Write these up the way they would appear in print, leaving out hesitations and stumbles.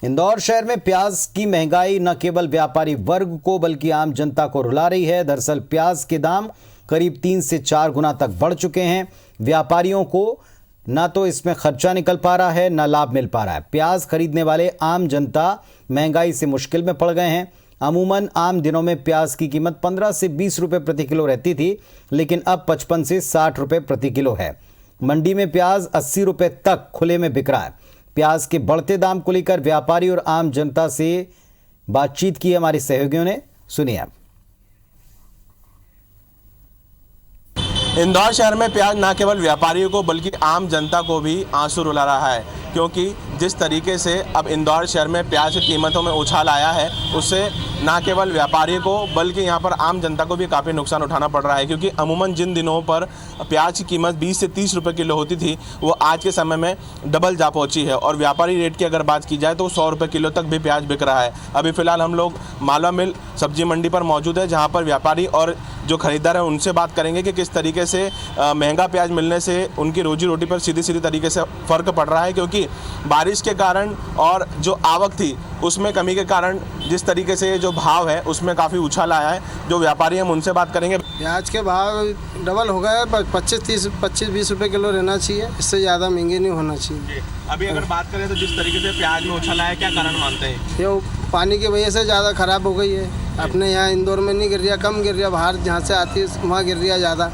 इंदौर शहर में प्याज की महंगाई न केवल व्यापारी वर्ग को बल्कि आम जनता को रुला रही है। दरअसल प्याज के दाम करीब 3 से 4 गुना तक बढ़ चुके हैं। व्यापारियों को ना तो इसमें खर्चा निकल पा रहा है, ना लाभ मिल पा रहा है। प्याज खरीदने वाले आम जनता महंगाई से मुश्किल में पड़ गए हैं। अमूमन आम दिनों में प्याज की कीमत 15 से 20 रुपए प्रति किलो रहती थी, लेकिन अब 55 से 60 रुपए प्रति किलो है। मंडी में प्याज 80 रुपए तक खुले में बिक रहा है। प्याज के बढ़ते दाम को लेकर व्यापारी और आम जनता से बातचीत की हमारे सहयोगियों ने, सुनिए। इंदौर शहर में प्याज न केवल व्यापारियों को बल्कि आम जनता को भी आंसू रुला रहा है, क्योंकि जिस तरीके से अब इंदौर शहर में प्याज की कीमतों में उछाल आया है, उससे न केवल व्यापारी को बल्कि यहाँ पर आम जनता को भी काफ़ी नुकसान उठाना पड़ रहा है। क्योंकि अमूमन जिन दिनों पर प्याज की कीमत 20 से 30 रुपए किलो होती थी, वो आज के समय में डबल जा पहुँची है। और व्यापारी रेट की अगर बात की जाए तो 100 रुपये किलो तक भी प्याज बिक रहा है। अभी फ़िलहाल हम लोग मालवा मिल सब्जी मंडी पर मौजूद है, जहाँ पर व्यापारी और जो खरीदार हैं उनसे बात करेंगे कि किस तरीके से महंगा प्याज मिलने से उनकी रोजी रोटी पर सीधी सीधी तरीके से फ़र्क पड़ रहा है। क्योंकि बारिश के कारण और जो आवक थी उसमें कमी के कारण जिस तरीके से जो भाव है उसमें काफ़ी उछाल आया है। जो व्यापारी हैं उनसे बात करेंगे। प्याज के भाव डबल हो गए, 25-20 रुपए किलो रहना चाहिए, इससे ज़्यादा महंगे नहीं होना चाहिए। अभी अगर बात करें तो जिस तरीके से प्याज में उछाल आया, क्या कारण मानते हैं? ये पानी की वजह से ज़्यादा ख़राब हो गई है। अपने यहाँ इंदौर में नहीं गिर रहा, कम गिर रहा, बाहर जहाँ से आती है वहाँ गिर रहा ज़्यादा।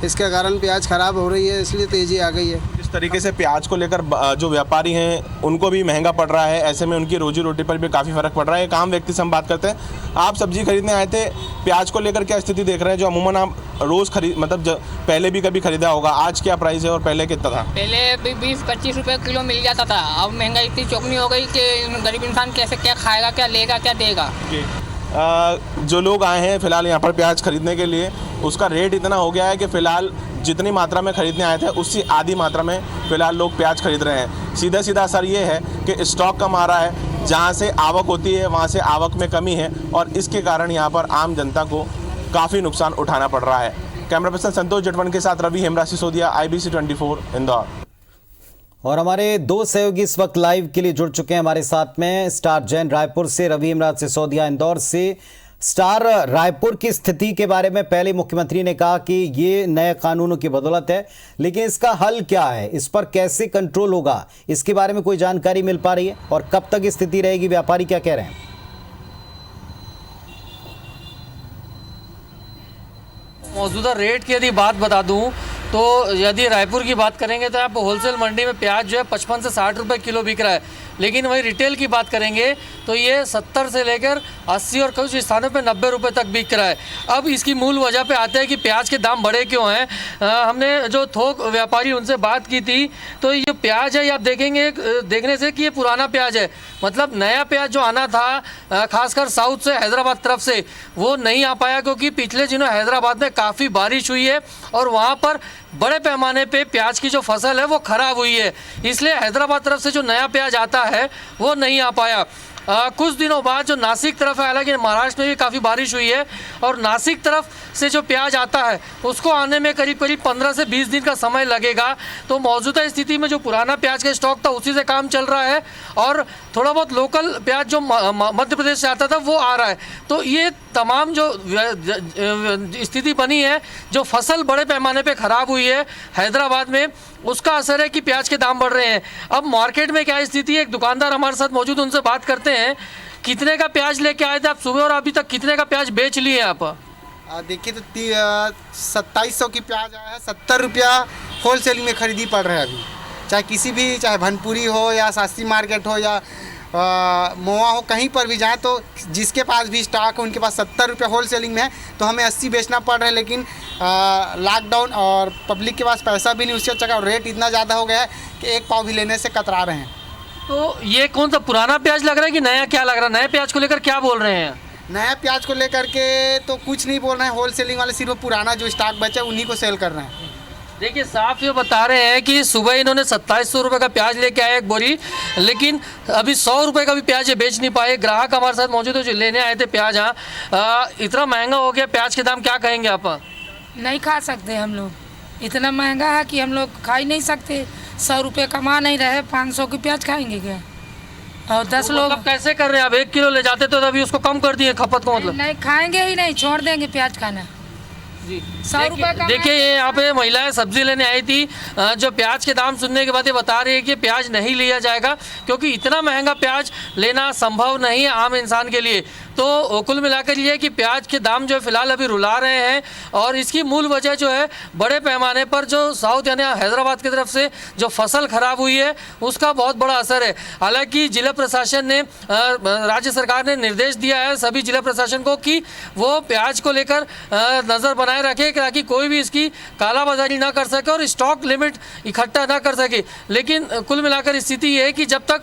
इसके कारण प्याज ख़राब हो रही है, इसलिए तेज़ी आ गई है। जिस तरीके से प्याज को लेकर जो व्यापारी हैं उनको भी महंगा पड़ रहा है, ऐसे में उनकी रोजी रोटी पर भी काफ़ी फ़र्क पड़ रहा है। एक आम व्यक्ति से हम बात करते हैं। आप सब्जी खरीदने आए थे, प्याज को लेकर क्या स्थिति देख रहे हैं? जो अमूमन आप रोज़ पहले भी कभी खरीदा होगा, आज क्या प्राइस है और पहले कितना था? पहले 20-25 रुपये किलो मिल जाता था, अब महंगाई इतनी चौगनी हो गई कि गरीब इंसान कैसे क्या खाएगा, क्या लेगा, क्या देगा। जो लोग आए हैं फ़िलहाल यहाँ पर प्याज खरीदने के लिए, उसका रेट इतना हो गया है कि फ़िलहाल जितनी मात्रा में खरीदने आए थे उससे आधी मात्रा में फ़िलहाल लोग प्याज खरीद रहे हैं। सीधा सीधा असर ये है कि स्टॉक कम आ रहा है, जहाँ से आवक होती है वहाँ से आवक में कमी है, और इसके कारण यहाँ पर आम जनता को काफ़ी नुकसान उठाना पड़ रहा है। कैमरा पर्सन संतोष जटवन के साथ रवि हेमराज सिसोदिया, IBC 24 इंदौर। और हमारे दो सहयोगी इस वक्त लाइव के लिए जुड़ चुके हैं हमारे साथ में। स्टार जैन रायपुर से, रवि हेमराज सिसोदिया इंदौर से। स्टार, रायपुर की स्थिति के बारे में पहले मुख्यमंत्री ने कहा कि ये नए कानूनों की बदौलत है, लेकिन इसका हल क्या है, इस पर कैसे कंट्रोल होगा, इसके बारे में कोई जानकारी मिल पा रही है? और कब तक स्थिति रहेगी, व्यापारी क्या कह रहे हैं? मौजूदा रेट की यदि बात बता दूं तो यदि रायपुर की बात करेंगे तो आप होलसेल मंडी में प्याज जो है 55 से 60 रुपए किलो बिक रहा है, लेकिन वही रिटेल की बात करेंगे तो ये 70 से लेकर 80 और कुछ स्थानों पे 90 रुपए तक बिक रहा है। अब इसकी मूल वजह पे आते हैं कि प्याज के दाम बढ़े क्यों हैं। हमने जो थोक व्यापारी उनसे बात की थी तो ये प्याज है, आप देखेंगे देखने से कि ये पुराना प्याज है, मतलब नया प्याज जो आना था खासकर साउथ से, हैदराबाद तरफ से, वो नहीं आ पाया क्योंकि पिछले दिनों हैदराबाद में काफ़ी बारिश हुई है और वहाँ पर बड़े पैमाने पे प्याज की जो फसल है वो ख़राब हुई है, इसलिए हैदराबाद तरफ से जो नया प्याज आता है वो नहीं आ पाया। कुछ दिनों बाद जो नासिक तरफ है, हालांकि महाराष्ट्र में भी काफ़ी बारिश हुई है, और नासिक तरफ से जो प्याज आता है उसको आने में करीब 15 से 20 दिन का समय लगेगा। तो मौजूदा स्थिति में जो पुराना प्याज का स्टॉक था उसी से काम चल रहा है, और थोड़ा बहुत लोकल प्याज जो मध्य प्रदेश से आता था वो आ रहा है। तो ये तमाम जो स्थिति बनी है, जो फसल बड़े पैमाने पे ख़राब हुई है हैदराबाद में, उसका असर है कि प्याज के दाम बढ़ रहे हैं। अब मार्केट में क्या स्थिति है, एक दुकानदार हमारे साथ मौजूद, उनसे बात करते हैं। कितने का प्याज लेके आए थे आप सुबह, और अभी तक कितने का प्याज बेच लिए आप? देखिए तो 2700 की प्याज आया है, 70 रुपया होलसेल में खरीदी पड़ रहा है अभी। चाहे किसी भी, चाहे भनपुरी हो या शास्त्री मार्केट हो या मोआ हो, कहीं पर भी जाए तो जिसके पास भी स्टॉक है उनके पास 70 रुपये होलसेलिंग में है, तो हमें 80 बेचना पड़ रहा है। लेकिन लॉकडाउन और पब्लिक के पास पैसा भी नहीं, उससे अच्छा रेट इतना ज़्यादा हो गया है कि एक पाव भी लेने से कतरा रहे हैं। तो ये कौन सा पुराना प्याज लग रहा है कि नया क्या लग रहा है? नए प्याज को लेकर क्या बोल रहे हैं? नया प्याज को लेकर के तो कुछ नहीं बोल रहे हैं, होलसेलिंग वाले सिर्फ पुराना जो स्टॉक बचा उन्हीं को सेल कर रहे हैं। देखिए साफ ये बता रहे हैं कि सुबह इन्होंने 2700 रुपये का प्याज लेके आए एक बोरी, लेकिन अभी 100 रुपये का भी प्याज ये बेच नहीं पाए। ग्राहक हमारे साथ मौजूद है जो लेने आए थे प्याज। हाँ, इतना महंगा हो गया प्याज के दाम, क्या कहेंगे आप? नहीं खा सकते हम लोग, इतना महंगा है कि हम लोग खा ही नहीं सकते। 100 रुपये कमा नहीं रहे, 500 की प्याज खाएंगे क्या? और 10 लोग मतलब कैसे कर रहे हैं? आप 1 किलो ले जाते तो अभी उसको कम कर दिए खपत को, मतलब नहीं खाएंगे ही नहीं, छोड़ देंगे प्याज खाना। जी 100 रुपए का देखिए, ये यहाँ पे महिलाएं सब्जी लेने आई थी, जो प्याज के दाम सुनने के बाद ये बता रही है कि प्याज नहीं लिया जाएगा क्योंकि इतना महंगा प्याज लेना संभव नहीं है आम इंसान के लिए। तो कुल मिलाकर ये है कि प्याज के दाम जो है फिलहाल अभी रुला रहे हैं और इसकी मूल वजह जो है बड़े पैमाने पर जो साउथ यानी हैदराबाद की तरफ से जो फसल खराब हुई है उसका बहुत बड़ा असर है। हालांकि जिला प्रशासन ने, राज्य सरकार ने निर्देश दिया है सभी जिला प्रशासन को कि वो प्याज को लेकर नज़र बनाए रखे ताकि कोई भी इसकी कालाबाजारी ना कर सके और स्टॉक लिमिट इकट्ठा ना कर सके। लेकिन कुल मिलाकर स्थिति ये है कि जब तक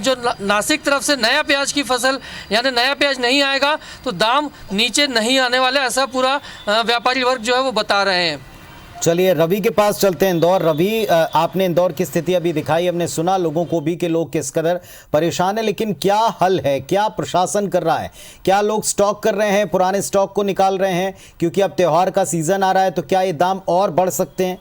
जो नासिक तरफ से नया प्याज की फसल यानी नया प्याज नहीं आएगा तो दाम नीचे नहीं आने वाले, ऐसा पूरा व्यापारी वर्ग जो है वो बता रहे हैं। चलिए रवि के पास चलते हैं। इंदौर, रवि, आपने इंदौर की स्थिति अभी दिखाई, हमने सुना लोगों को भी कि लोग किस कदर परेशान है, लेकिन क्या हल है, क्या प्रशासन कर रहा है? क्या लोग स्टॉक कर रहे हैं, पुराने स्टॉक को निकाल रहे हैं? क्योंकि अब त्योहार का सीजन आ रहा है, तो क्या ये दाम और बढ़ सकते हैं?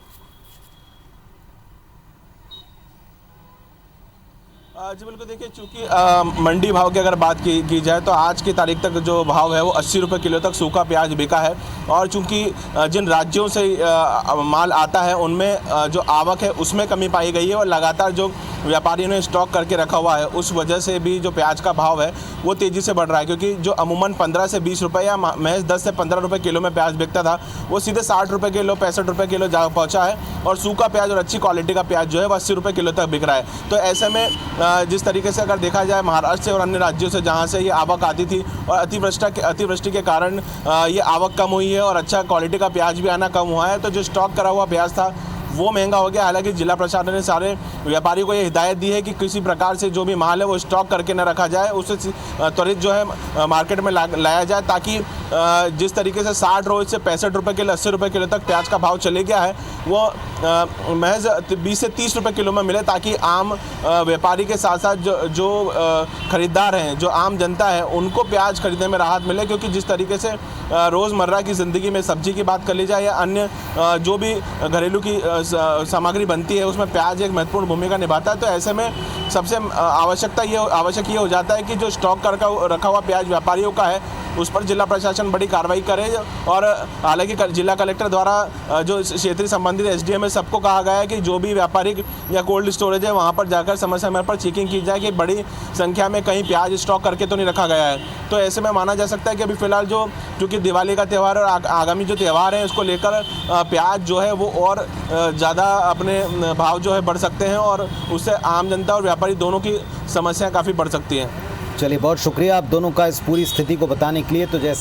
जी बिल्कुल, देखिए चूंकि मंडी भाव की अगर बात की जाए तो आज की तारीख तक जो भाव है वो 80 रुपये किलो तक सूखा प्याज बिका है। और चूंकि जिन राज्यों से माल आता है उनमें जो आवक है उसमें कमी पाई गई है और लगातार जो व्यापारियों ने स्टॉक करके रखा हुआ है उस वजह से भी जो प्याज का भाव है वो तेज़ी से बढ़ रहा है। क्योंकि जो अमूमन 15 से 20 रुपये या महज 10 से 15 रुपये किलो में प्याज बिकता था वो सीधे 60 रुपये किलो, 65 रुपये किलो जा पहुँचा है। और सूखा प्याज और अच्छी क्वालिटी का प्याज जो है वो 80 रुपये किलो तक बिक रहा है। तो ऐसे में जिस तरीके से अगर देखा जाए महाराष्ट्र से और अन्य राज्यों से जहाँ से ये आवक आती थी और अतिवृष्टि के कारण ये आवक कम हुई है और अच्छा क्वालिटी का प्याज भी आना कम हुआ है, तो जो स्टॉक करा हुआ प्याज था वो महंगा हो गया। हालांकि जिला प्रशासन ने सारे व्यापारियों को ये हिदायत दी है कि किसी प्रकार से जो भी माल है वो स्टॉक करके न रखा जाए, उसे त्वरित जो है मार्केट में लाया जाए, ताकि जिस तरीके से 60 रोज से 65 रुपये किलो, 80 रुपये किलो तक प्याज का भाव चले गया है वो महज 20 से 30 रुपये किलो में मिले, ताकि आम व्यापारी के साथ साथ जो खरीदार हैं, जो आम जनता है, उनको प्याज खरीदने में राहत मिले। क्योंकि जिस तरीके से रोज़मर्रा की ज़िंदगी में सब्जी की बात कर ली जाए या अन्य जो भी घरेलू की सामग्री बनती है उसमें प्याज एक महत्वपूर्ण भूमिका निभाता है। तो ऐसे में सबसे आवश्यक ये हो जाता है कि जो स्टॉक कर रखा हुआ प्याज व्यापारियों का है उस पर जिला प्रशासन बड़ी कार्रवाई करे। और हालांकि जिला कलेक्टर द्वारा जो क्षेत्रीय संबंधित एसडीएम है सबको कहा गया है कि जो भी व्यापारिक या कोल्ड स्टोरेज है वहाँ पर जाकर समय समय पर चेकिंग की जाए कि बड़ी संख्या में कहीं प्याज स्टॉक करके तो नहीं रखा गया है। तो ऐसे में माना जा सकता है कि अभी फिलहाल चूँकि दिवाली का त्यौहार और आगामी जो त्यौहार है उसको लेकर प्याज जो है वो और ज़्यादा अपने भाव जो है बढ़ सकते हैं और उससे आम जनता और व्यापारी दोनों की समस्याएं काफ़ी बढ़ सकती हैं। चलिए बहुत शुक्रिया आप दोनों का इस पूरी स्थिति को बताने के लिए। तो जैसे